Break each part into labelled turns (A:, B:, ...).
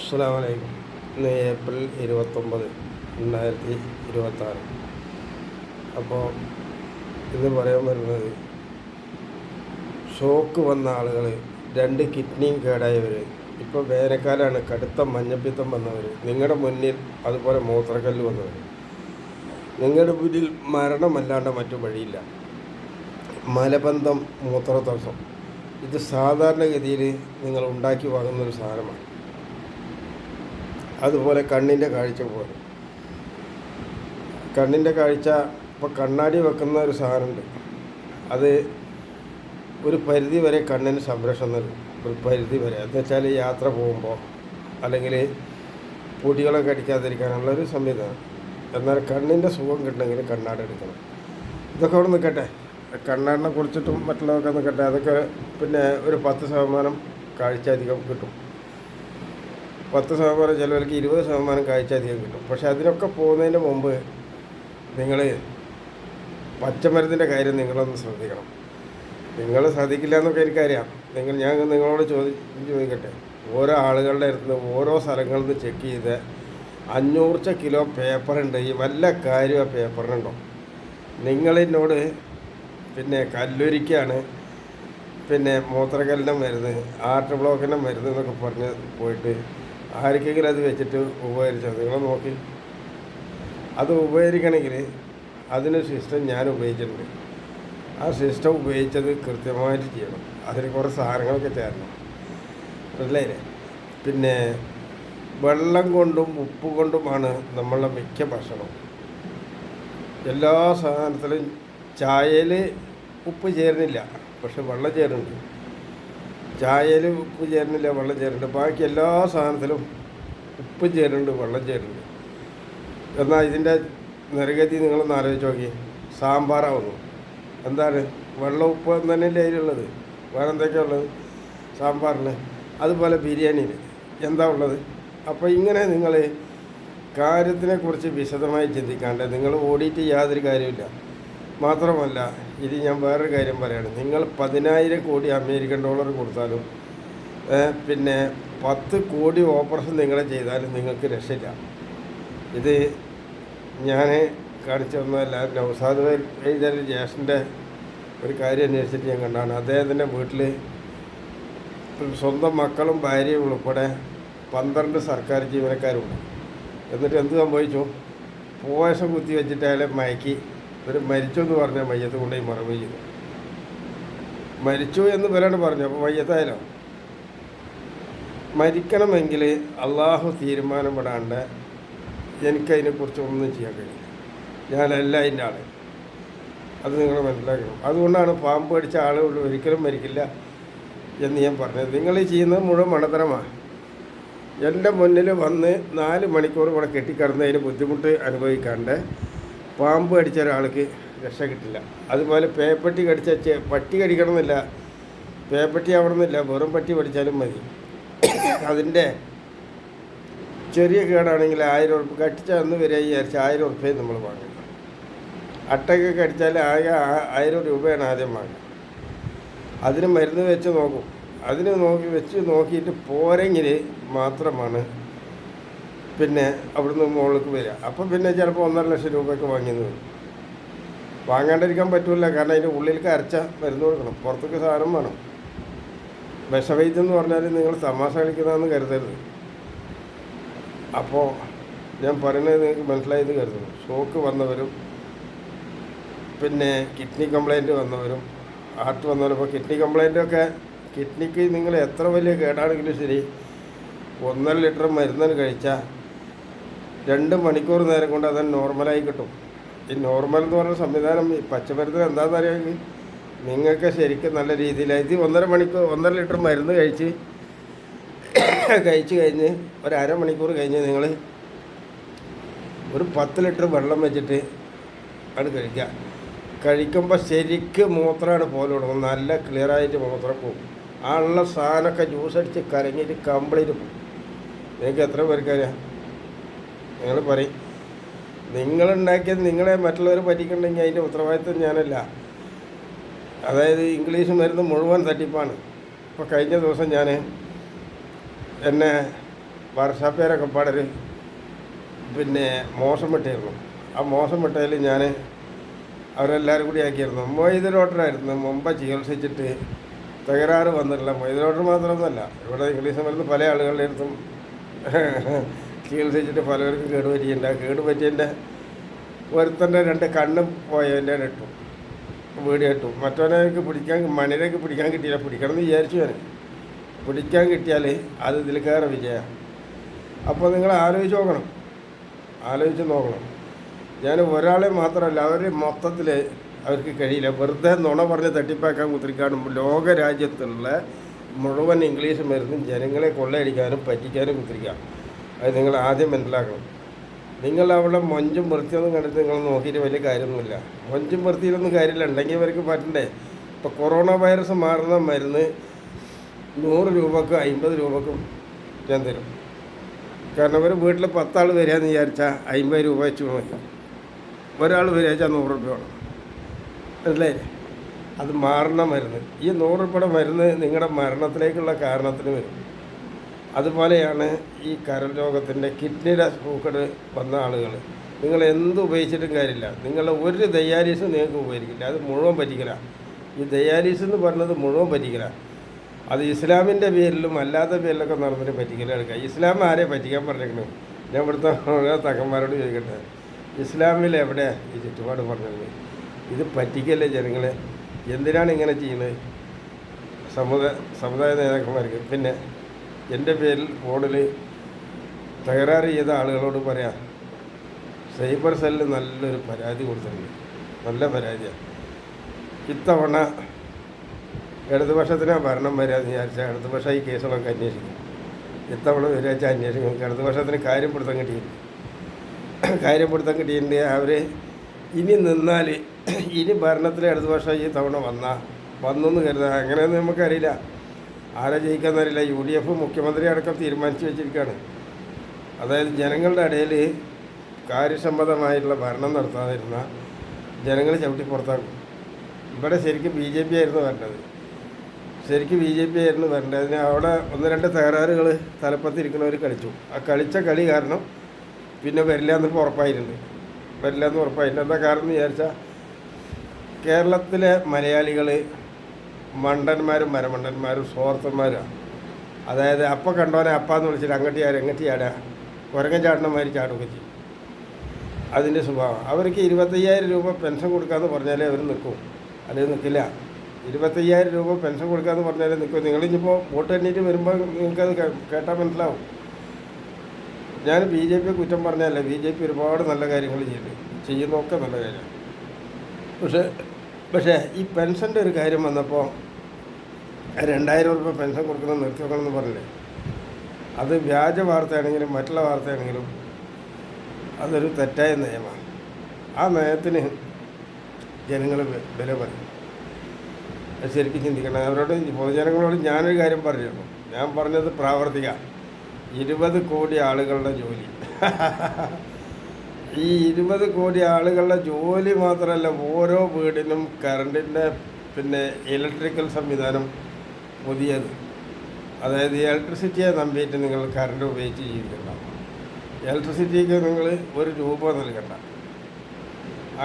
A: അസ്സലാമു അലൈക്കും. ഇന്ന് ഏപ്രിൽ 29, 2026. അപ്പോൾ ഇത് പറയാൻ വരുന്നത്, ഷോക്ക് വന്ന ആളുകൾ, 2 കിഡ്നിയും കേടായവർ, ഇപ്പോൾ വേനൽക്കാലമാണ്, കടുത്ത മഞ്ഞപ്പിത്തം വന്നവർ, നിങ്ങളുടെ മുന്നിൽ അതുപോലെ മൂത്രക്കല്ല് വന്നവർ, നിങ്ങളുടെ മുന്നിൽ മരണമല്ലാണ്ട് മറ്റു വഴിയില്ല. മലബന്ധം, മൂത്രതടസ്സം, ഇത് സാധാരണഗതിയിൽ നിങ്ങൾ ഉണ്ടാക്കി വാങ്ങുന്നൊരു സാധനമാണ്. അതുപോലെ കണ്ണിൻ്റെ കാഴ്ച പോലെ, കണ്ണിൻ്റെ കാഴ്ച ഇപ്പോൾ കണ്ണാടി വെക്കുന്ന ഒരു സാധനമുണ്ട്. അത് ഒരു പരിധി വരെ കണ്ണിന് സംരക്ഷണം നൽകും, ഒരു പരിധി വരെ. എന്ന് വെച്ചാൽ യാത്ര പോകുമ്പോൾ അല്ലെങ്കിൽ പൊടികളൊക്കെ അടിക്കാതിരിക്കാനുള്ളൊരു സംവിധാനം. എന്നാൽ കണ്ണിൻ്റെ സുഖം കിട്ടണമെങ്കിൽ കണ്ണാടി എടുക്കണം. ഇതൊക്കെ അവിടെ നിൽക്കട്ടെ, കണ്ണാടിനെ കുറിച്ചിട്ടും മറ്റുള്ളതൊക്കെ നിൽക്കട്ടെ. അതൊക്കെ പിന്നെ ഒരു 10% കാഴ്ച അധികം കിട്ടും. 10% ചിലവർക്ക് 20% കാഴ്ച അധികം കിട്ടും. പക്ഷെ അതിനൊക്കെ പോകുന്നതിന് മുമ്പ് നിങ്ങൾ പച്ചമരുന്നിൻ്റെ കാര്യം നിങ്ങളൊന്ന് ശ്രദ്ധിക്കണം. നിങ്ങൾ ശ്രദ്ധിക്കില്ല എന്നൊക്കെ എനിക്കറിയാം. ഞാൻ നിങ്ങളോട് ചോദിക്കട്ടെ, ഓരോ ആളുകളുടെ അടുത്ത് ഓരോ സ്ഥലങ്ങളിൽ നിന്ന് ചെക്ക് ചെയ്ത് 500 കിലോ പേപ്പറുണ്ട്. ഈ വല്ല കാര്യം ആ പേപ്പറിനുണ്ടോ? നിങ്ങളെന്നോട് പിന്നെ കല്ലൊരിക്കാണ്, പിന്നെ മൂത്രക്കല്ലിൻ്റെ മരുന്ന്, ഹാർട്ട് ബ്ലോക്കിൻ്റെ മരുന്ന് എന്നൊക്കെ പറഞ്ഞ് പോയിട്ട് ആർക്കെങ്കിലും അത് വെച്ചിട്ട് ഉപകരിച്ചത് നിങ്ങൾ നോക്കി. അത് ഉപകരിക്കണമെങ്കിൽ അതിനൊരു സിസ്റ്റം ഞാൻ ഉപയോഗിച്ചിട്ടുണ്ട്. ആ സിസ്റ്റം ഉപയോഗിച്ചത് കൃത്യമായിട്ട് ചെയ്യണം. അതിന് കുറേ സാധനങ്ങളൊക്കെ ചേരണം, മനസ്സിലായില്ലേ? പിന്നെ വെള്ളം കൊണ്ടും ഉപ്പ് കൊണ്ടുമാണ് നമ്മളുടെ മിക്ക ഭക്ഷണം. എല്ലാ സാധനത്തിലും ചായയിൽ ഉപ്പ് ചേരുന്നില്ല, പക്ഷെ വെള്ളം ചേരുന്നുണ്ട്. ചായയിൽ ഉപ്പ് ചേരുന്നില്ല, വെള്ളം ചേരുന്നുണ്ട്. ബാക്കി എല്ലാ സാധനത്തിലും ഉപ്പ് ചേരുന്നുണ്ട്, വെള്ളം ചേരുന്നുണ്ട്. എന്നാൽ ഇതിൻ്റെ നിരഗതി നിങ്ങളൊന്ന് ആലോചിച്ച് നോക്കി. സാമ്പാറാവുന്നു, എന്താണ്? വെള്ളം ഉപ്പ് തന്നെയല്ലേ അതിലുള്ളത്, വേറെ എന്തൊക്കെയാണ് ഉള്ളത് സാമ്പാറിൽ? അതുപോലെ ബിരിയാണിയിൽ എന്താ ഉള്ളത്? അപ്പോൾ ഇങ്ങനെ നിങ്ങൾ കാര്യത്തിനെക്കുറിച്ച് വിശദമായി ചിന്തിക്കാണ്ട് നിങ്ങൾ ഓടിയിട്ട് യാതൊരു കാര്യമില്ല. മാത്രമല്ല, ഇത് ഞാൻ വേറൊരു കാര്യം പറയുകയാണ്. നിങ്ങൾ 10,000 കോടി അമേരിക്കൻ ഡോളർ കൊടുത്താലും പിന്നെ 10 കോടി ഓപ്പറേഷൻ നിങ്ങൾ ചെയ്താലും നിങ്ങൾക്ക് രക്ഷയില്ല. ഇത് ഞാൻ കാണിച്ചു തന്നതല്ല. നൗസാദ് വൈദ്യർ ജേഷൻ്റെ ഒരു കാര്യം അന്വേഷിച്ചിട്ട് ഞാൻ കണ്ടാണ്. അദ്ദേഹത്തിൻ്റെ വീട്ടിൽ സ്വന്തം മക്കളും ഭാര്യയും ഉൾപ്പെടെ 12 സർക്കാർ ജീവനക്കാരുണ്ട്. എന്നിട്ട് എന്ത് സംഭവിച്ചു? പോയസം കുത്തി വെച്ചിട്ട് അയാളെ മയക്കി ഒരു മരിച്ചു എന്ന് പറഞ്ഞാൽ മയ്യത്ത് കൊണ്ടുപോയി മറവ് ചെയ്തു. മരിച്ചു എന്ന് വരാണ്ട് പറഞ്ഞു. അപ്പോൾ മയ്യത്തായാലോ? മരിക്കണമെങ്കിൽ അള്ളാഹു തീരുമാനപ്പെടാണ്ട് എനിക്കതിനെക്കുറിച്ച് ഒന്നും ചെയ്യാൻ കഴിയില്ല. ഞാനല്ല അതിൻ്റെ ആൾ. അത് നിങ്ങൾ മനസ്സിലാക്കണം. അതുകൊണ്ടാണ് പാമ്പ് കടിച്ച ആളുകൾ ഒരിക്കലും മരിക്കില്ല എന്ന് ഞാൻ പറഞ്ഞത്. നിങ്ങൾ ഈ ചെയ്യുന്നത് മുഴുവൻ മണ്ടത്തരമാണ്. എൻ്റെ മുന്നിൽ വന്ന് 4 മണിക്കൂർ ഇവിടെ കെട്ടിക്കിടന്നതിന് ബുദ്ധിമുട്ട് അനുഭവിക്കാണ്ട് പാമ്പ് കടിച്ച ഒരാൾക്ക് രക്ഷ കിട്ടില്ല. അതുപോലെ പേപ്പട്ടി കടിച്ച പട്ടി കടിക്കണമെന്നില്ല, പേപ്പട്ടി ആവണമെന്നില്ല, വെറും പട്ടി പഠിച്ചാലും മതി. അതിൻ്റെ ചെറിയ കേടാണെങ്കിൽ 1000 ഉറുപ്പ്യ കടിച്ച അന്ന് വരെ വിചാരിച്ച് 1000 ഉറുപ്പ്യയും നമ്മൾ വാങ്ങണം. അട്ടയൊക്കെ കടിച്ചാൽ ആകെ 1000 രൂപയാണ് ആദ്യം വാങ്ങുക. അതിന് മരുന്ന് വെച്ച് നോക്കും. അതിന് നോക്കിയിട്ട് പോരെങ്കിൽ മാത്രമാണ് പിന്നെ അവിടുന്ന് മുകളിലേക്ക് വരിക. അപ്പം പിന്നെ ചിലപ്പോൾ 1.5 ലക്ഷം രൂപയൊക്കെ വാങ്ങിയെന്ന് വരും. വാങ്ങാണ്ടിരിക്കാൻ പറ്റില്ല, കാരണം അതിൻ്റെ ഉള്ളിലേക്ക് അരച്ച മരുന്ന് കൊടുക്കണം, പുറത്തേക്ക് സാധനം വേണം. വിഷവൈദ്യം എന്ന് പറഞ്ഞാൽ നിങ്ങൾ തമാശ കളിക്കുന്നതെന്ന് കരുതരുത്. അപ്പോൾ ഞാൻ പറയുന്നത് നിങ്ങൾക്ക് മനസ്സിലായത് കരുതുന്നു. ഷോക്ക് വന്നവരും പിന്നെ കിഡ്നി കംപ്ലയിൻറ്റ് വന്നവരും ഹാർട്ട് വന്നവരും. ഇപ്പോൾ കിഡ്നി കംപ്ലയിൻറ്റൊക്കെ, കിഡ്നിക്ക് നിങ്ങൾ എത്ര വലിയ കേടാണെങ്കിലും ശരി, 1.5 ലിറ്റർ മരുന്നിന് കഴിച്ചാൽ 2 മണിക്കൂർ നേരം കൊണ്ട് അത് നോർമലായി കിട്ടും. ഈ നോർമൽ എന്ന് പറഞ്ഞ സംവിധാനം ഈ പച്ചമരുന്നിന് എന്താണെന്ന് അറിയാമെങ്കിൽ നിങ്ങൾക്ക് ശരിക്കും നല്ല രീതിയിലായി. ഇത് 1.5 ലിറ്റർ മരുന്ന് കഴിച്ച് കഴിഞ്ഞ് ഒരു അരമണിക്കൂർ കഴിഞ്ഞ് നിങ്ങൾ ഒരു 10 ലിറ്റർ വെള്ളം വെച്ചിട്ട് അത് കഴിക്കുക. കഴിക്കുമ്പോൾ ശരിക്കും മൂത്രമാണ് പോലെ തുടങ്ങും, നല്ല ക്ലിയറായിട്ട് മൂത്രം പോകും. ആ ഉള്ള സാധനമൊക്കെ ജ്യൂസ് അടിച്ച് കരങ്ങിയിട്ട് കംപ്ലീറ്റ് പോകും. നിങ്ങൾക്ക് എത്ര പേർക്കറിയാം? നിങ്ങൾ പറയും. നിങ്ങളുണ്ടാക്കിയത് നിങ്ങളെ മറ്റുള്ളവർ പറ്റിക്കണമെങ്കിൽ അതിൻ്റെ ഉത്തരവാദിത്വം ഞാനല്ല. അതായത് ഇംഗ്ലീഷ് മരുന്ന് മുഴുവൻ തട്ടിപ്പാണ്. ഇപ്പോൾ കഴിഞ്ഞ ദിവസം ഞാൻ എന്നെ വർഷാപ്പേരൊക്കെ പാടൊരു പിന്നെ മോശം വിട്ടായിരുന്നു. ആ മോശം വിട്ടതിൽ ഞാൻ അവരെല്ലാവരും കൂടി ആക്കിയിരുന്നു. മൊയ്തലോട്ടറായിരുന്നു മുമ്പ് ചികിത്സിച്ചിട്ട് തകരാറ് വന്നിട്ടില്ല. മൊയ്തലോട്ടർ മാത്രമൊന്നുമല്ല, ഇവിടെ ഇംഗ്ലീഷ് മരുന്ന് പല ആളുകളുടെ അടുത്തും ചികിത്സിച്ചിട്ട് പലവർക്കും കേടുപറ്റിയിട്ടുണ്ട്. കേടുപറ്റിയതിൻ്റെ ഒരുത്തൻ്റെ 2 കണ്ണ് പോയതിൻ്റെ ഇട്ടു, വീഡിയോ ഇട്ടു. മറ്റവനേക്ക് പിടിക്കാൻ, മണിലേക്ക് പിടിക്കാൻ കിട്ടിയില്ല. പിടിക്കണം എന്ന് വിചാരിച്ചു ഞാൻ. പിടിക്കാൻ കിട്ടിയാൽ അത് ഇതിൽ കയറി വിജയമാണ്. അപ്പോൾ നിങ്ങൾ ആലോചിച്ച് നോക്കണം. ഞാൻ ഒരാളെ മാത്രമല്ല, അവർ മൊത്തത്തിൽ അവർക്ക് കഴിയില്ല. വെറുതെ നുണ പറഞ്ഞ് തട്ടിപ്പാക്കാൻ കുത്തിരിക്കാനും ലോകരാജ്യത്തുള്ള മുഴുവൻ ഇംഗ്ലീഷ് മരുന്നും ജനങ്ങളെ കൊള്ളയടിക്കാനും പറ്റിക്കാനും കുത്തിരിക്കാം. അത് നിങ്ങൾ ആദ്യം മനസ്സിലാക്കണം. നിങ്ങൾ അവിടെ മൊഞ്ചും വൃത്തിയൊന്നും കണ്ടിട്ട് നിങ്ങൾ നോക്കിയിട്ട് വലിയ കാര്യമൊന്നുമില്ല. മൊഞ്ചും വൃത്തിയിലൊന്നും കാര്യമില്ല. ഉണ്ടെങ്കിൽ അവർക്ക് പറ്റണ്ടേ. ഇപ്പോൾ കൊറോണ വൈറസ് മാറുന്ന മരുന്ന് 100 രൂപക്കും 50 രൂപക്കും ഞാൻ തരും. കാരണം ഒരു വീട്ടിൽ 10 ആൾ വരികയെന്ന് വിചാരിച്ചാൽ 50 രൂപ വെച്ച് മതി. ഒരാൾ വരിക വെച്ചാൽ 100 രൂപ വേണം, അല്ലേ? അത് മാറുന്ന മരുന്ന്. ഈ 100 രൂപയുടെ മരുന്ന് നിങ്ങളുടെ മരണത്തിലേക്കുള്ള കാരണത്തിന് വരും. അതുപോലെയാണ് ഈ കരൾ രോഗത്തിൻ്റെ കിഡ്നിയുടെ സൂക്കേട് വന്ന ആളുകൾ. നിങ്ങൾ എന്ത് ഉപയോഗിച്ചിട്ടും കാര്യമില്ല. നിങ്ങളുടെ ഒരു ഡയാലിസിസ് നിങ്ങൾക്ക് ഉപയോഗിക്കില്ല. അത് മുഴുവൻ പറ്റിക്കല. ഈ ഡയാലിസിസ് എന്ന് പറഞ്ഞത് മുഴുവൻ പറ്റിക്കല. അത് ഇസ്ലാമിൻ്റെ പേരിലും അല്ലാത്ത പേരിലൊക്കെ നടന്നിട്ട് പറ്റിക്കല എടുക്കുക. ഇസ്ലാം ആരെ പറ്റിക്കാൻ പറഞ്ഞേക്കണം? ഞാൻ ഇവിടുത്തെ തങ്ങന്മാരോട് ചോദിക്കട്ടെ, ഇസ്ലാമിൽ എവിടെയാണ് ഈ ചുറ്റുപാട് പറഞ്ഞത്? ഇത് പറ്റിക്കല്ലേ ജനങ്ങളെ? എന്തിനാണ് ഇങ്ങനെ ചെയ്യുന്നത്? സമുദായ നേതാക്കന്മാർക്ക്. പിന്നെ എൻ്റെ പേരിൽ ഫോണിൽ തകരാറ് ചെയ്ത ആളുകളോട് പറയാം, സൈബർ സെല്ലിൽ നല്ലൊരു പരാതി കൊടുത്തിട്ടുണ്ട്. നല്ല പരാതിയാണ്. ഇത്തവണ ഇടതുപക്ഷത്തിനാണ് ഭരണം വരികയെന്ന് വിചാരിച്ചാൽ ഇടതുപക്ഷം ഈ കേസുകളൊക്കെ അന്വേഷിക്കും. ഇത്തവണ വരിക അന്വേഷിക്കും. ഇടതുപക്ഷത്തിന് കാര്യപ്പെടുത്താൻ കിട്ടിയിട്ടുണ്ട്. അവർ ഇനി നിന്നാൽ, ഇനി ഭരണത്തിൽ ഇടതുപക്ഷം ഈ തവണ വന്നെന്ന് കരുതാം. അങ്ങനെയൊന്നും നമുക്കറിയില്ല. ആരെ ജയിക്കാമെന്നറിയില്ല. UDF മുഖ്യമന്ത്രി അടക്കം തീരുമാനിച്ചു വെച്ചിരിക്കുകയാണ്. അതായത് ജനങ്ങളുടെ ഇടയിൽ കാര്യസമ്മതമായിട്ടുള്ള ഭരണം നടത്താതിരുന്ന ജനങ്ങൾ ചവിട്ടി പുറത്താക്കും. ഇവിടെ ശരിക്കും BJP ആയിരുന്നു വരേണ്ടത്. അതിന് അവിടെ 1-2 തകരാറുകൾ തലപ്പത്തിരിക്കുന്നവർ കളിച്ചു. ആ കളിച്ച കളി കാരണം പിന്നെ വരില്ല എന്നപ്പോൾ ഉറപ്പായിട്ടുണ്ട്. എന്താ കാരണം എന്ന് വിചാരിച്ചാൽ, കേരളത്തിലെ മലയാളികൾ മണ്ടന്മാരും മരമണ്ടന്മാരും സ്വാർത്ഥന്മാരാണ്. അതായത് അപ്പം കണ്ടോനെ അപ്പാന്ന് വിളിച്ചിട്ട് അങ്ങോട്ട് ചാടുക, കുരങ്ങൻ ചാടണമാതിരി ചാടുകയൊക്കെ ചെയ്യും. അതിൻ്റെ സ്വഭാവം. അവർക്ക് 25,000 രൂപ പെൻഷൻ കൊടുക്കാമെന്ന് പറഞ്ഞാലേ അവർ നിൽക്കും, അല്ലെങ്കിൽ നിൽക്കില്ല. 25,000 രൂപ പെൻഷൻ കൊടുക്കാമെന്ന് പറഞ്ഞാലേ നിൽക്കും. നിങ്ങളിപ്പോൾ വോട്ട് എണ്ണീറ്റ് വരുമ്പോൾ നിങ്ങൾക്കത് കേട്ടാൽ മനസ്സിലാവും. ഞാൻ BJP കുറ്റം പറഞ്ഞല്ല. BJP ഒരുപാട് നല്ല കാര്യങ്ങൾ ചെയ്യുന്നതൊക്കെ നല്ല കാര്യമാണ്. പക്ഷേ ഈ പെൻഷൻ്റെ ഒരു കാര്യം വന്നപ്പോൾ 2,000 രൂപ പെൻഷൻ കൊടുക്കുന്നത് നിർത്തി വെക്കണമെന്ന് പറഞ്ഞില്ലേ? അത് വ്യാജ വാർത്തയാണെങ്കിലും മറ്റുള്ള വാർത്തയാണെങ്കിലും അതൊരു തെറ്റായ നയമാണ്. ആ നയത്തിന് ജനങ്ങൾ വില പറയും. അത് ശരിക്കും ചിന്തിക്കണം. അവരോട് പൊതുജനങ്ങളോട് ഞാനൊരു കാര്യം പറഞ്ഞിരുന്നു. ഞാൻ പറഞ്ഞത് പ്രാവർത്തിക. 20 കോടി ആളുകളുടെ ജോലി. ഈ 20 കോടി ആളുകളുടെ ജോലി മാത്രമല്ല, ഓരോ വീടിനും കറണ്ടിൻ്റെ ഇലക്ട്രിക്കൽ സംവിധാനം പുതിയത്. അതായത് ഇലക്ട്രിസിറ്റിയെ നമ്പിയിട്ട് നിങ്ങൾ കറണ്ട് ഉപയോഗിച്ച് ജീവിക്കണ്ട. ഇലക്ട്രിസിറ്റിക്ക് നിങ്ങൾ 1 രൂപ നൽകണ്ട.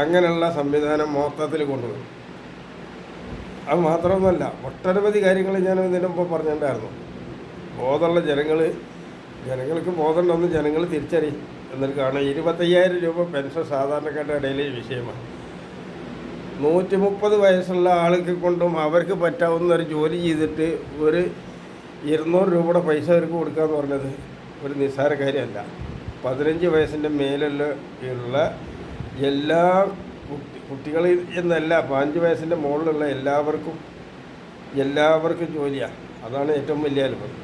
A: അങ്ങനെയുള്ള സംവിധാനം മൊത്തത്തിൽ കൊണ്ടുവരും. അത് മാത്രമൊന്നുമല്ല, ഒട്ടനവധി കാര്യങ്ങൾ ഞാൻ ഇതിന് മുമ്പ് പറഞ്ഞിട്ടുണ്ടായിരുന്നു. ബോധമുള്ള ജനങ്ങൾക്ക് ബോധമുണ്ടെന്ന് ജനങ്ങൾ തിരിച്ചറിയും. എന്നിട്ട് കാണാം 25,000 രൂപ പെൻഷൻ സാധാരണക്കാരുടെ ഇടയിൽ വിഷയമാണ്. 130 വയസ്സുള്ള ആൾക്ക് കൊണ്ടും അവർക്ക് പറ്റാവുന്ന ഒരു ജോലി ചെയ്തിട്ട് ഒരു 200 രൂപയുടെ പൈസ അവർക്ക് കൊടുക്കാമെന്ന് പറഞ്ഞത് ഒരു നിസ്സാര കാര്യമല്ല. 15 വയസ്സിൻ്റെ മേലുള്ള എല്ലാ കുട്ടികൾ എന്നല്ല, 15 വയസ്സിൻ്റെ മുകളിലുള്ള എല്ലാവർക്കും ജോലിയാണ്. അതാണ് ഏറ്റവും വലിയ അത്ഭുതം.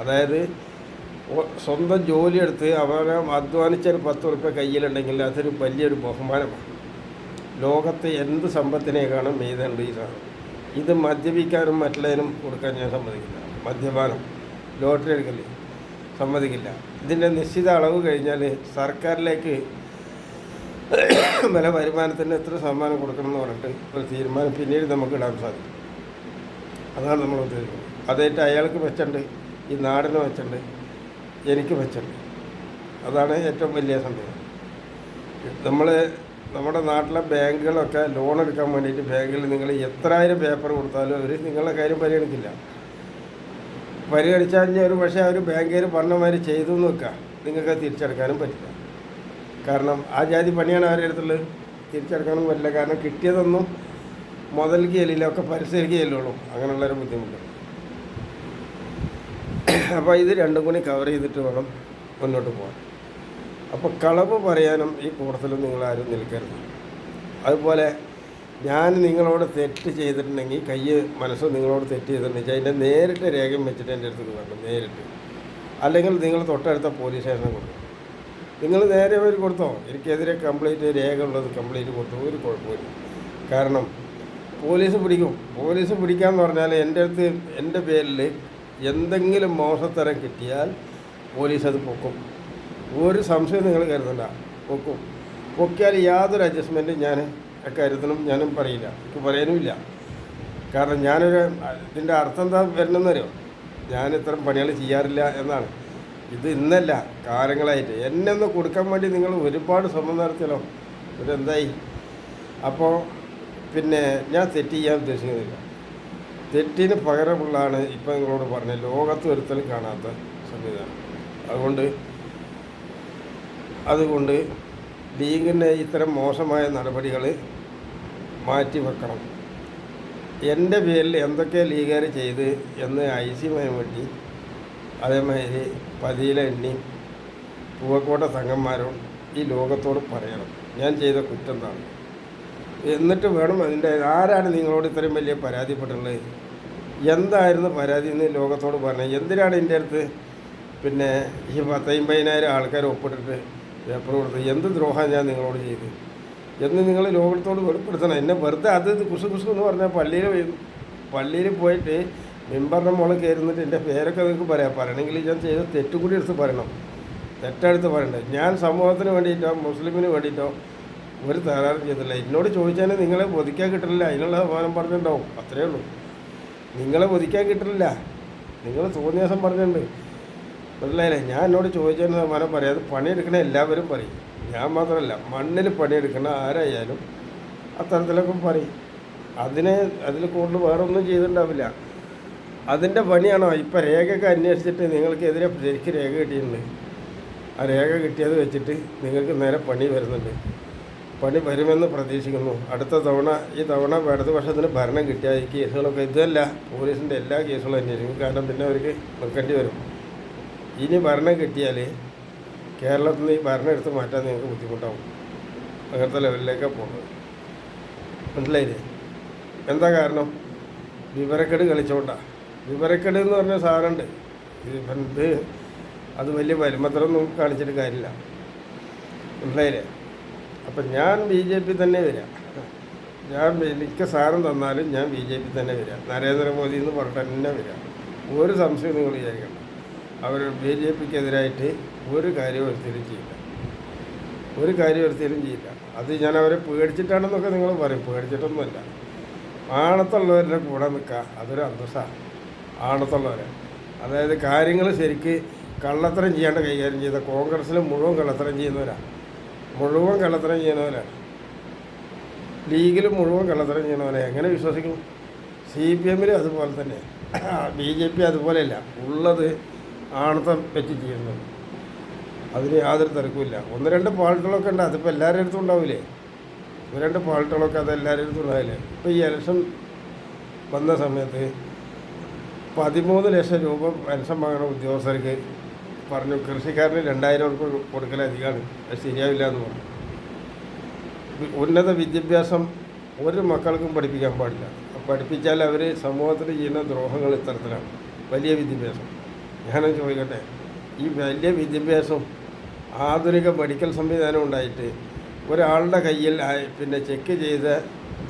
A: അതായത് സ്വന്തം ജോലിയെടുത്ത് അവരെ അധ്വാനിച്ചൊരു 10 ഉറുപ്പ്യ കയ്യിലുണ്ടെങ്കിൽ അതൊരു വലിയൊരു ബഹുമാനമാണ്. ലോകത്തെ എന്ത് സമ്പത്തിനേക്കാളും മീതുണ്ട് ഈ സാധനം. ഇത് മദ്യപിക്കാനും മറ്റുള്ളതിനും കൊടുക്കാൻ ഞാൻ സമ്മതിക്കില്ല. മദ്യപാനം, ലോട്ടറി എടുക്കല് സമ്മതിക്കില്ല. ഇതിൻ്റെ നിശ്ചിത അളവ് കഴിഞ്ഞാൽ സർക്കാരിലേക്ക് വില വരുമാനത്തിന് എത്ര ശതമാനം കൊടുക്കണമെന്ന് പറഞ്ഞിട്ട് ഒരു തീരുമാനം പിന്നീട് നമുക്ക് ഇടാൻ സാധിക്കും. അതാണ് നമ്മൾ ഉദ്ദേശിക്കുന്നത്. അതായിട്ട് അയാൾക്ക് വെച്ചുണ്ട്, ഈ നാടിന് വെച്ചുണ്ട്. എനിക്ക് വെച്ചിട്ടുണ്ട്. അതാണ് ഏറ്റവും വലിയ സംഭവം. നമ്മുടെ നാട്ടിലെ ബാങ്കുകളൊക്കെ ലോൺ എടുക്കാൻ വേണ്ടിയിട്ട് ബാങ്കിൽ നിങ്ങൾ എത്രായിരം പേപ്പർ കൊടുത്താലും അവർ നിങ്ങളുടെ കാര്യം പരിഗണിക്കില്ല. പരിഗണിച്ചാൽ ഒരു പക്ഷേ അവർ ബാങ്കുകാർ പറഞ്ഞ മാതിരി ചെയ്തു എന്ന് വെക്കാം, നിങ്ങൾക്ക് തിരിച്ചെടുക്കാനും പറ്റില്ല. കാരണം ആ ജാതി പണിയാണ് അവരുടെ അടുത്തുള്ളത്. തിരിച്ചെടുക്കാനും പറ്റില്ല. കാരണം കിട്ടിയതൊന്നും മുതൽക്ക് ചെല്ലില്ല, ഒക്കെ പരിസരക്ക് ചെല്ലുള്ളൂ. അങ്ങനെയുള്ളൊരു ബുദ്ധിമുട്ട്. അപ്പോൾ ഇത് രണ്ടും കൂടി കവർ ചെയ്തിട്ട് വേണം മുന്നോട്ട് പോകാൻ. അപ്പോൾ കളവ് പറയാനും ഈ കൂട്ടത്തിലും നിങ്ങളാരും നിൽക്കരുത്. അതുപോലെ ഞാൻ നിങ്ങളോട് തെറ്റ് ചെയ്തിട്ടുണ്ടെങ്കിൽ മനസ്സ് നിങ്ങളോട് തെറ്റ് ചെയ്തിട്ടുണ്ടെങ്കിൽ അതിൻ്റെ നേരിട്ട് രേഖയും വെച്ചിട്ട് എൻ്റെ അടുത്തേക്ക് വേണം, നേരിട്ട്. അല്ലെങ്കിൽ നിങ്ങൾ തൊട്ടടുത്ത പോലീസ് സ്റ്റേഷനെ കൊടുക്കും. നിങ്ങൾ നേരെ അവർ കൊടുത്തോ, എനിക്കെതിരെ കംപ്ലീറ്റ് രേഖ ഉള്ളത് കംപ്ലീറ്റ് കൊടുത്തു, ഒരു കുഴപ്പമില്ല. കാരണം പോലീസ് പിടിക്കും. പോലീസ് പിടിക്കാമെന്ന് പറഞ്ഞാൽ എൻ്റെ പേരിൽ എന്തെങ്കിലും മോശത്തരം കിട്ടിയാൽ പോലീസ് അത് പൊക്കും. ഒരു സംശയം നിങ്ങൾ കരുതണ്ട, പൊക്കും. പൊക്കിയാൽ യാതൊരു അഡ്ജസ്റ്റ്മെൻറ്റും ഞാൻ അക്കാര്യത്തിനും ഞാനും പറയില്ല, എനിക്ക് പറയാനുമില്ല. കാരണം ഇതിൻ്റെ അർത്ഥം എന്താ വരണമെന്നറിയോ, ഞാൻ ഇത്തരം പണികൾ ചെയ്യാറില്ല എന്നാണ്. ഇത് ഇന്നല്ല, കാലങ്ങളായിട്ട് എന്നെ ഒന്ന് കൊടുക്കാൻ വേണ്ടി നിങ്ങൾ ഒരുപാട് ശ്രമം നടത്തിയല്ലോ, ഇതെന്തായി? അപ്പോൾ പിന്നെ ഞാൻ തെറ്റ് ചെയ്യാൻ ഉദ്ദേശിക്കുന്നില്ല. തെറ്റിന് പകരമുള്ളതാണ് ഇപ്പം നിങ്ങളോട് പറഞ്ഞത്, ലോകത്ത് ഒരുത്തലും കാണാത്ത സംവിധാനം. അതുകൊണ്ട് ലീഗിൻ്റെ ഇത്തരം മോശമായ നടപടികൾ മാറ്റിവെക്കണം. എൻ്റെ പേരിൽ എന്തൊക്കെ ലീഗുകാർ ചെയ്ത് എന്ന് IC വേണ്ടി, അതേമാതിരി പതിയില എണ്ണി പൂവക്കോട്ട സംഘന്മാരും ഈ ലോകത്തോട് പറയണം ഞാൻ ചെയ്ത കുറ്റം എന്താണ്. എന്നിട്ട് വേണം അതിൻ്റെ ആരാണ് നിങ്ങളോട് ഇത്രയും വലിയ പരാതിപ്പെട്ടുള്ളത്, എന്തായിരുന്നു പരാതി എന്ന് ലോകത്തോട് പറഞ്ഞത്. എന്തിനാണ് എൻ്റെ അടുത്ത് പിന്നെ ഈ 10,000-50,000 ആൾക്കാർ ഒപ്പിട്ടിട്ട് പേപ്പർ കൊടുത്ത്, എന്ത് ദ്രോഹം ഞാൻ നിങ്ങളോട് ചെയ്ത് എന്ന് നിങ്ങൾ ലോകത്തോട് വെളിപ്പെടുത്തണം. എന്നെ വെറുതെ അത് കുസു എന്ന് പറഞ്ഞാൽ പള്ളിയിൽ പോയിട്ട് മെമ്പറിൻ്റെ മുകളിൽ കയറുന്നിട്ട് എൻ്റെ പേരൊക്കെ നിങ്ങൾക്ക് പറയണമെങ്കിൽ ഞാൻ ചെയ്ത തെറ്റും കൂടി എടുത്ത് പറയണം, തെറ്റെടുത്ത് പറയണ്ടേ. ഞാൻ സമൂഹത്തിന് വേണ്ടിയിട്ടോ മുസ്ലിമിന് വേണ്ടിയിട്ടോ ഒരു തകരാറും ചെയ്തില്ല. എന്നോട് ചോദിച്ചാൽ നിങ്ങളെ ഒതുക്കാൻ കിട്ടില്ല, അതിനുള്ള സമാനം പറഞ്ഞിട്ടുണ്ടാവും, അത്രയേ ഉള്ളൂ. നിങ്ങളെ ഒതുക്കാൻ കിട്ടില്ല, നിങ്ങൾ തോന്നിയ ദിവസം പറഞ്ഞിട്ടുണ്ട്, മനസ്സിലായില്ലേ? ഞാൻ എന്നോട് ചോദിച്ചതിന് സമാനം പറയാം. അത് പണിയെടുക്കണ എല്ലാവരും പറയും, ഞാൻ മാത്രമല്ല. മണ്ണിൽ പണിയെടുക്കണ ആരായാലും അത്തരത്തിലൊക്കെ പറയും. അതിൽ കൂടുതൽ വേറെ ഒന്നും ചെയ്തിട്ടുണ്ടാവില്ല. അതിൻ്റെ പണിയാണോ ഇപ്പം രേഖയൊക്കെ അന്വേഷിച്ചിട്ട് നിങ്ങൾക്കെതിരെ ശരിക്കും രേഖ കിട്ടിയിട്ടുണ്ട്. ആ രേഖ കിട്ടിയത് വെച്ചിട്ട് നിങ്ങൾക്ക് നേരെ പണി വരുന്നുണ്ട്. പണി വരുമെന്ന് പ്രതീക്ഷിക്കുന്നു. ഈ തവണ ഇടതുപക്ഷത്തിന് ഭരണം കിട്ടിയാൽ ഈ കേസുകളൊക്കെ ഇതല്ല, പോലീസിൻ്റെ എല്ലാ കേസുകളും അന്വേഷിക്കും. കാരണം പിന്നെ അവർക്ക് നിൽക്കേണ്ടി വരും. ഇനി ഭരണം കിട്ടിയാൽ കേരളത്തിൽ നിന്ന് ഈ ഭരണം എടുത്ത് മാറ്റാൻ നിങ്ങൾക്ക് ബുദ്ധിമുട്ടാവും. അങ്ങനത്തെ ലെവലിലേക്കാണ് പോകുന്നത്, മനസ്സിലായില്ലേ? എന്താ കാരണം? വിവരക്കേട് കളിച്ചോണ്ടാണ്. വിവരക്കേട് എന്ന് പറഞ്ഞ സാധനമുണ്ട്. ഇത് അത് വലിയ വരുമത്രമൊന്നും കാണിച്ചിട്ട് കാര്യമില്ല, മനസ്സിലായില്ലേ? അപ്പം ഞാൻ BJP തന്നെ വരാം. എനിക്ക് സാധനം തന്നാലും ഞാൻ BJP തന്നെ വരാം. നരേന്ദ്രമോദി എന്ന് പറഞ്ഞിട്ട് തന്നെ വരാം. ഒരു സംശയം നിങ്ങൾ വിചാരിക്കണം. അവർ BJPക്കെതിരായിട്ട് ഒരു കാര്യം ഒരിക്കലും ചെയ്യില്ല. അത് ഞാൻ അവരെ പേടിച്ചിട്ടാണെന്നൊക്കെ നിങ്ങൾ പറയും. പേടിച്ചിട്ടൊന്നുമല്ല. ആണത്തുള്ളവരുടെ കൂടെ നിൽക്കുക, അതൊരു അന്തസ്സാണ്. ആണത്തുള്ളവരെ, അതായത് കാര്യങ്ങൾ ശരിക്ക് കള്ളത്തരം ചെയ്യാണ്ട് കൈകാര്യം ചെയ്ത കോൺഗ്രസ്സിൽ മുഴുവൻ കള്ളത്തരം ചെയ്യുന്നവരാണ്. ലീഗിലും മുഴുവൻ കള്ളത്തരം ചെയ്യണവരെ എങ്ങനെ വിശ്വസിക്കും? CPM അതുപോലെ തന്നെ, BJP അതുപോലെയല്ല. ഉള്ളത് ആണത്തം വെച്ച് ചെയ്യുന്നത്, അതിന് യാതൊരു തിരക്കുമില്ല. 1-2 പാർട്ടികളൊക്കെ ഉണ്ട്, അതിപ്പോൾ എല്ലാവരുടെ അടുത്തും ഉണ്ടാവില്ലേ? 1-2 പാർട്ടികളൊക്കെ അത് എല്ലാവരുടെ അടുത്തും ഉണ്ടാവില്ലേ? ഇപ്പോൾ ഈ ഇലക്ഷൻ വന്ന സമയത്ത് 13 ലക്ഷം രൂപ പെൻഷൻ വാങ്ങുന്ന ഉദ്യോഗസ്ഥർക്ക് പറഞ്ഞു കൃഷിക്കാരന് 2,000 രൂപ കൊടുക്കലധികമാണ്, അത് ശരിയാവില്ല എന്ന് പറഞ്ഞു. ഉന്നത വിദ്യാഭ്യാസം ഒരു മക്കൾക്കും പഠിപ്പിക്കാൻ പാടില്ല. പഠിപ്പിച്ചാൽ അവർ സമൂഹത്തിൽ ചെയ്യുന്ന ദ്രോഹങ്ങൾ ഇത്തരത്തിലാണ്. വലിയ വിദ്യാഭ്യാസം, ഞാനത് ചോദിക്കട്ടെ, ഈ വലിയ വിദ്യാഭ്യാസം ആധുനിക മെഡിക്കൽ സംവിധാനം ഉണ്ടായിട്ട് ഒരാളുടെ കയ്യിൽ പിന്നെ ചെക്ക് ചെയ്ത്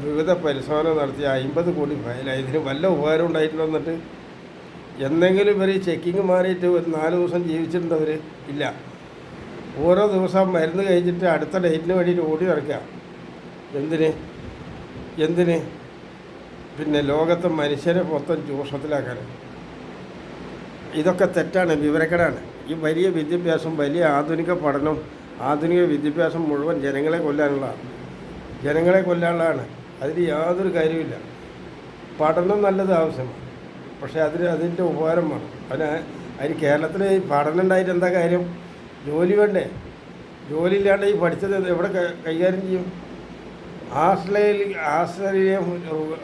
A: വിവിധ പരിശോധന നടത്തി 50 കോടി ഫയലായി. ഇതിന് വല്ല ഉപകാരം ഉണ്ടായിട്ടുണ്ടോ? എന്നിട്ട് എന്തെങ്കിലും ഇവർ ഈ ചെക്കിങ് മാറിയിട്ട് ഒരു 4 ദിവസം ജീവിച്ചിട്ടുണ്ടവർ ഇല്ല. ഓരോ ദിവസം മരുന്ന് കഴിച്ചിട്ട് അടുത്ത ഡേറ്റിന് വേണ്ടിയിട്ട് ഓടി നടക്കുക. എന്തിന്? പിന്നെ ലോകത്തെ മനുഷ്യരെ മൊത്തം ചൂഷണത്തിലാക്കാൻ. ഇതൊക്കെ തെറ്റാണ്, വിവരക്കേടാണ്. ഈ വലിയ വിദ്യാഭ്യാസം, വലിയ ആധുനിക പഠനം, ആധുനിക വിദ്യാഭ്യാസം മുഴുവൻ ജനങ്ങളെ കൊല്ലാനുള്ളതാണ്. അതിൽ യാതൊരു കാര്യമില്ല. പഠനം നല്ലത് ആവശ്യമാണ്, പക്ഷേ അതിൻ്റെ ഉപകാരം വേണം. അതിന് കേരളത്തിൽ ഈ പഠനം ഉണ്ടായിട്ട് എന്താ കാര്യം? ജോലി വേണ്ടേ? ജോലി ഇല്ലാണ്ട് ഈ പഠിച്ചത് എവിടെ കൈകാര്യം ചെയ്യും? ആസ്ട്രേലിയ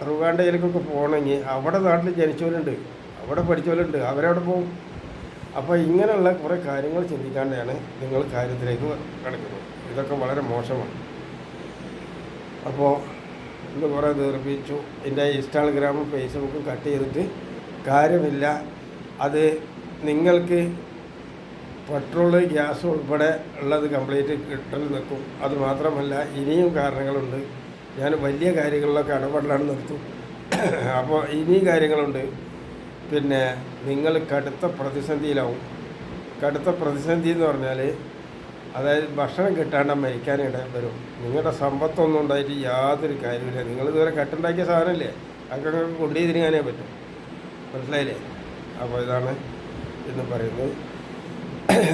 A: റുവാണ്ടയിലേക്കൊക്കെ പോകണമെങ്കിൽ അവിടെ നാട്ടിൽ ജനിച്ചവരുണ്ട്, അവിടെ പഠിച്ചവരുണ്ട്, അവരവിടെ പോകും. അപ്പോൾ ഇങ്ങനെയുള്ള കുറേ കാര്യങ്ങൾ ചിന്തിക്കാണ്ടാണ് നിങ്ങൾ കാര്യത്തിലേക്ക് കിടക്കുന്നത്. ഇതൊക്കെ വളരെ മോശമാണ്. അപ്പോൾ ഇന്ന് കുറേ ദീർഘിപ്പിച്ചു. എൻ്റെ ഇൻസ്റ്റാഗ്രാമും ഫേസ്ബുക്കും കട്ട് ചെയ്തിട്ട് കാര്യമില്ല. അത് നിങ്ങൾക്ക് പെട്രോള്, ഗ്യാസ് ഉൾപ്പെടെ ഉള്ളത് കംപ്ലീറ്റ് കിട്ടൽ നിൽക്കും. അതുമാത്രമല്ല ഇനിയും കാരണങ്ങളുണ്ട്. ഞാൻ വലിയ കാര്യങ്ങളിലൊക്കെ ഇടപെടലാണ് നിർത്തും. അപ്പോൾ ഇനിയും കാര്യങ്ങളുണ്ട്. പിന്നെ നിങ്ങൾ കടുത്ത പ്രതിസന്ധിയിലാവും. കടുത്ത പ്രതിസന്ധി എന്ന് പറഞ്ഞാൽ അതായത് ഭക്ഷണം കിട്ടാണ്ട് മരിക്കാനിട വരും. നിങ്ങളുടെ സമ്പത്തൊന്നും ഉണ്ടായിട്ട് യാതൊരു കാര്യമില്ല. നിങ്ങളിതുവരെ കട്ടുണ്ടാക്കിയ സാധനമല്ലേ, അതൊക്കെ കൊണ്ടു തിരിങ്ങാനേ പറ്റും. മനസ്സിലായില്ലേ? അപ്പോൾ ഇതാണ് എന്ന് പറയുന്നത്.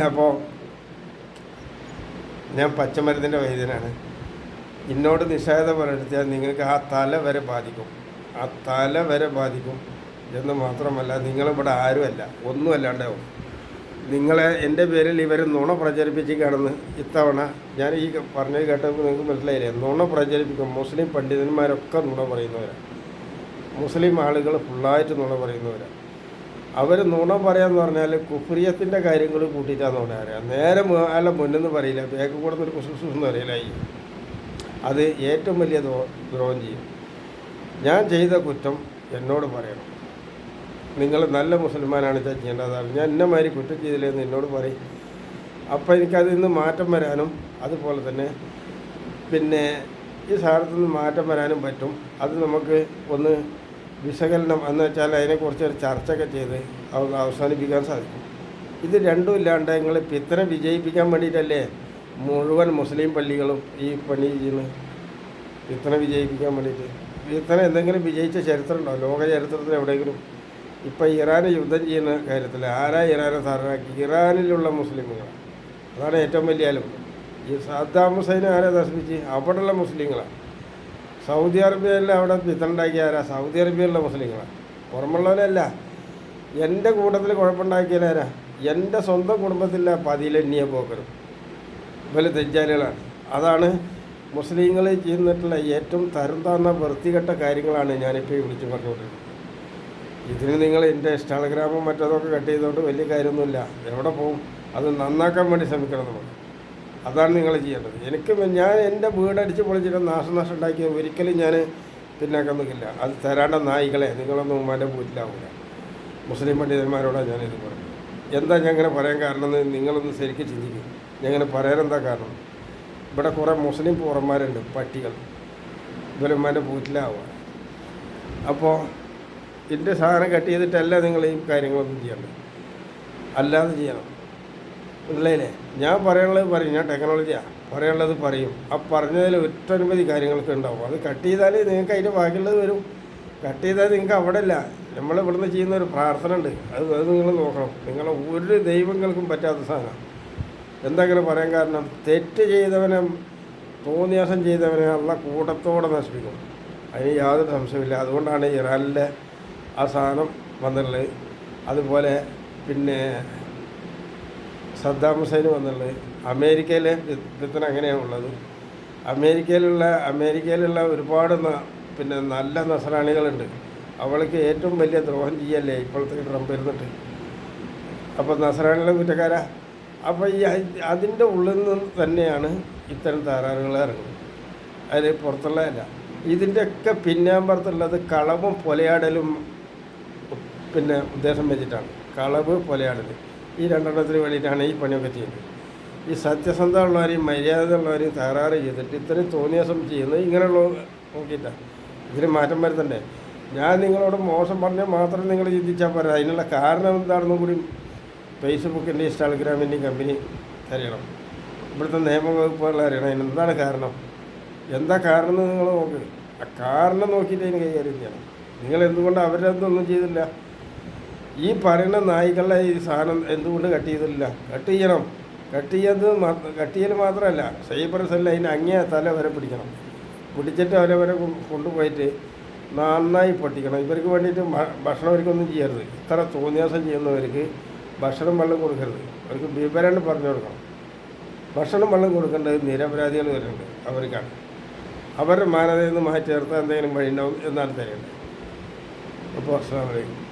A: അപ്പോൾ ഞാൻ പച്ചമരുന്നിൻ്റെ വൈദ്യനാണ്. എന്നോട് നിഷേധ പുലർത്തിയാൽ നിങ്ങൾക്ക് ആ തല വരെ ബാധിക്കും എന്ന് മാത്രമല്ല, നിങ്ങളിവിടെ ആരുമല്ല, ഒന്നും അല്ലാണ്ടാവും. നിങ്ങളെ എൻ്റെ പേരിൽ ഇവർ നുണ പ്രചരിപ്പിച്ച് കിടന്ന് ഇത്തവണ ഞാൻ ഈ പറഞ്ഞത് കേട്ടപ്പോൾ നിങ്ങൾക്ക് മനസ്സിലായില്ലേ? നുണ പ്രചരിപ്പിക്കും. മുസ്ലിം പണ്ഡിതന്മാരൊക്കെ നുണ പറയുന്നവരാണ്. മുസ്ലിം ആളുകൾ ഫുള്ളായിട്ട് നുണ പറയുന്നവരാണ്. അവർ നുണ പറയാന്ന് പറഞ്ഞാൽ കുഫ്രിയത്തിൻ്റെ കാര്യങ്ങൾ കൂട്ടിയിട്ടാന്ന് പറയാം. നേരെ അല്ല മുന്നെന്ന് പറയില്ല, ബാക്ക് കൂടെ ഒരു കുസുസ് എന്ന് പറയില്ലായി. അത് ഏറ്റവും വലിയ ദ്രോഹം ചെയ്യും. ഞാൻ ചെയ്ത കുറ്റം എന്നോട് പറയണം. നിങ്ങൾ നല്ല മുസൽമാനാണ് ചെയ്യേണ്ടതാണ്. ഞാൻ ഇന്നമാതിരി കുറ്റം ചെയ്തില്ലെന്ന് എന്നോട് പറയും. അപ്പോൾ എനിക്കതിൽ നിന്ന് മാറ്റം വരാനും അതുപോലെ തന്നെ പിന്നെ ഈ സാധനത്തിൽ നിന്ന് മാറ്റം വരാനും പറ്റും. അത് നമുക്ക് ഒന്ന് വിശകലനം എന്ന് വെച്ചാൽ അതിനെക്കുറിച്ചൊരു ചർച്ചയൊക്കെ ചെയ്ത് അവസാനിപ്പിക്കാൻ സാധിക്കും. ഇത് രണ്ടും ഇല്ലാണ്ട് നിങ്ങൾ പിത്തനെ വിജയിപ്പിക്കാൻ വേണ്ടിയിട്ടല്ലേ മുഴുവൻ മുസ്ലിം പള്ളികളും ഈ പണി ചെയ്യുന്നത്? പിത്തനെ വിജയിപ്പിക്കാൻ വേണ്ടിയിട്ട്. പിത്തനെ എന്തെങ്കിലും വിജയിച്ച ചരിത്രമുണ്ടോ ലോക ചരിത്രത്തിൽ എവിടെയെങ്കിലും? ഇപ്പം ഇറാന് യുദ്ധം ചെയ്യുന്ന കാര്യത്തിൽ ആരാ ഇറാനെ സാറാക്കി? ഇറാനിലുള്ള മുസ്ലിമുകളാണ്. അതാണ് ഏറ്റവും വലിയ അലം. ഈ സദ്ദാം ഹുസൈനെ ആരാ നശിപ്പിച്ച്? അവിടെയുള്ള മുസ്ലിങ്ങളാണ്. സൗദി അറേബ്യയിൽ അവിടെ പിത്തനുണ്ടാക്കിയ ആരാ? സൗദി അറേബ്യയിലുള്ള മുസ്ലിങ്ങളാണ്, പുറമുള്ളവരല്ല. എൻ്റെ കൂട്ടത്തിൽ കുഴപ്പമുണ്ടാക്കിയാലാരാ? എൻ്റെ സ്വന്തം കുടുംബത്തിലെ പതിയിലെണ്ണിയ പോക്കരും വലിയ തെജ്ജാലികളാണ്. അതാണ് മുസ്ലിങ്ങൾ ചെയ്യുന്നിട്ടുള്ള ഏറ്റവും തരം താഴ്ന്ന വൃത്തികെട്ട കാര്യങ്ങളാണ് ഞാനിപ്പോൾ വിളിച്ച് പറഞ്ഞുകൊണ്ടിരിക്കുന്നത്. ഇതിന് നിങ്ങൾ എൻ്റെ ഇൻസ്റ്റാഗ്രാമും മറ്റതൊക്കെ കട്ട് ചെയ്തുകൊണ്ട് വലിയ കാര്യമൊന്നുമില്ല. എവിടെ പോകും? അത് നന്നാക്കാൻ വേണ്ടി ശ്രമിക്കണം നമ്മൾ. അതാണ് നിങ്ങൾ ചെയ്യേണ്ടത്. ഞാൻ എൻ്റെ വീടടിച്ച് പൊളിച്ചിട്ട് നാശം ഉണ്ടാക്കിയ ഒരിക്കലും ഞാൻ പിന്നാക്കാൻ നിൽക്കില്ല. അത് തരാണ്ട നായികളെ നിങ്ങളൊന്നും ഉമ്മാൻ്റെ വീട്ടിലാവില്ല. മുസ്ലിം പണ്ഡിതന്മാരോടാണ് ഞാനിത് പറയുന്നത്. എന്താ ഞാൻ ഇങ്ങനെ പറയാൻ കാരണം എന്ന് നിങ്ങളൊന്ന് ശരിക്കും ചിന്തിക്കും. ഞാൻ ഇങ്ങനെ പറയാനെന്താ കാരണം? ഇവിടെ കുറേ മുസ്ലിം പൂർവന്മാരുണ്ട്, പട്ടികൾ. ഇവരുമ്മാൻ്റെ വീട്ടിലാവുക. അപ്പോൾ ഇതിൻ്റെ സാധനം കട്ട് ചെയ്തിട്ടല്ല നിങ്ങൾ ഈ കാര്യങ്ങളൊന്നും ചെയ്യണം, അല്ലാതെ ചെയ്യണം. മനസ്സിലായില്ലേ? ഞാൻ പറയാനുള്ളത് പറയും. ഞാൻ ടെക്നോളജിയാണ്, പറയാനുള്ളത് പറയും. ആ പറഞ്ഞതിൽ ഒറ്റനവധി കാര്യങ്ങളൊക്കെ ഉണ്ടാവും. അത് കട്ട് ചെയ്താൽ നിങ്ങൾക്ക് അതിൻ്റെ ബാക്കിയുള്ളത് വരും. കട്ട് ചെയ്താൽ നിങ്ങൾക്ക് അവിടെ ഇല്ല. നമ്മളിവിടുന്ന് ചെയ്യുന്ന ഒരു പ്രാർത്ഥന ഉണ്ട്, അത് നിങ്ങൾ നോക്കണം. നിങ്ങളെ ഒരു ദൈവങ്ങൾക്കും പറ്റാത്ത സാധനം. എന്താ അങ്ങനെ പറയാൻ കാരണം? തെറ്റ് ചെയ്തവനെ, തോന്നിയാസം ചെയ്തവനെ ഉള്ള കൂട്ടത്തോടെ നശിപ്പിക്കും. അതിന് യാതൊരു സംശയമില്ല. അതുകൊണ്ടാണ് ഇറാനിലെ ആ സാധനം വന്നുള്ളത്. അതുപോലെ പിന്നെ സദ്ദാം ഹുസൈൻ വന്നുള്ളത്. അമേരിക്കയിലെ ഫിത്ന അങ്ങനെയാണുള്ളത്. അമേരിക്കയിലുള്ള ഒരുപാട് പിന്നെ നല്ല നസ്രാണികളുണ്ട്. അവൾക്ക് ഏറ്റവും വലിയ ദ്രോഹം ചെയ്യല്ലേ ഇപ്പോഴത്തെ ട്രംപ് ഇരുന്നിട്ട്. അപ്പോൾ നസ്രാണികളെ കുറ്റക്കാരാ. അപ്പോൾ അതിൻ്റെ ഉള്ളിൽ നിന്ന് തന്നെയാണ് ഇത്തരം തകരാറുകൾ ഇറങ്ങുന്നത്. അതിൽ പുറത്തുള്ളതല്ല. ഇതിൻ്റെയൊക്കെ പിന്നാമ്പുറത്തുള്ളത് കളവും പൊലയാടലും പിന്നെ ഉദ്ദേശം വെച്ചിട്ടാണ്. കളവ്, പൊലയാടൽ, ഈ രണ്ടെണ്ണത്തിന് വേണ്ടിയിട്ടാണ് ഈ പണിയൊക്കെ ചെയ്യുന്നത്. ഈ സത്യസന്ധ ഉള്ളവരെയും മര്യാദ ഉള്ളവരെയും തകരാറ് ചെയ്തിട്ട് ഇത്രയും തോന്നിയാസം ചെയ്യുന്നത് ഇങ്ങനെയുള്ള നോക്കിയിട്ടാണ്. ഇതിന് മാറ്റം വരുത്തണ്ടേ? ഞാൻ നിങ്ങളോട് മോശം പറഞ്ഞാൽ മാത്രം നിങ്ങൾ ചിന്തിച്ചാൽ പോരാ. അതിനുള്ള കാരണം എന്താണെന്നും കൂടി ഫേസ്ബുക്കിൻ്റെ ഇൻസ്റ്റാഗ്രാമിൻ്റെയും കമ്പനി അറിയണം. ഇവിടുത്തെ നിയമവകുപ്പുകൾ അറിയണം. അതിനെന്താണ് കാരണം, എന്താ കാരണം എന്ന് നിങ്ങൾ നോക്ക്. ആ കാരണം നോക്കിയിട്ട് അതിന് കൈകാര്യം ചെയ്യണം. നിങ്ങൾ എന്തുകൊണ്ട് അവരതൊന്നും ചെയ്തില്ല? ഈ പറയുന്ന നായ്ക്കളുടെ ഈ സാധനം എന്തുകൊണ്ട് കട്ട് ചെയ്തില്ല? കട്ട് ചെയ്യണം. കട്ട് ചെയ്യൽ മാത്രമല്ല, സൈബർ സെല്ല് അതിന് അങ്ങേ തല വരെ പിടിക്കണം. പിടിച്ചിട്ട് അവരെ വരെ കൊണ്ടുപോയിട്ട് നന്നായി പൊട്ടിക്കണം. ഇവർക്ക് വേണ്ടിയിട്ട് ഭക്ഷണം അവർക്കൊന്നും ചെയ്യരുത്. ഇത്ര തോന്നിയാസം ചെയ്യുന്നവർക്ക് ഭക്ഷണം വെള്ളം കൊടുക്കരുത്. അവർക്ക് വിവരം പറഞ്ഞു കൊടുക്കണം. ഭക്ഷണം വെള്ളം കൊടുക്കേണ്ടത് നിരപരാധികൾ വരുന്നുണ്ട്, അവർക്കാണ്. അവരുടെ മാനതയിൽ നിന്ന് മാറ്റി നിർത്താൻ എന്തെങ്കിലും വഴി ഉണ്ടാവും എന്നാണ് തരേണ്ടത്. അപ്പോൾ അസ്സലാമു അലൈക്കും.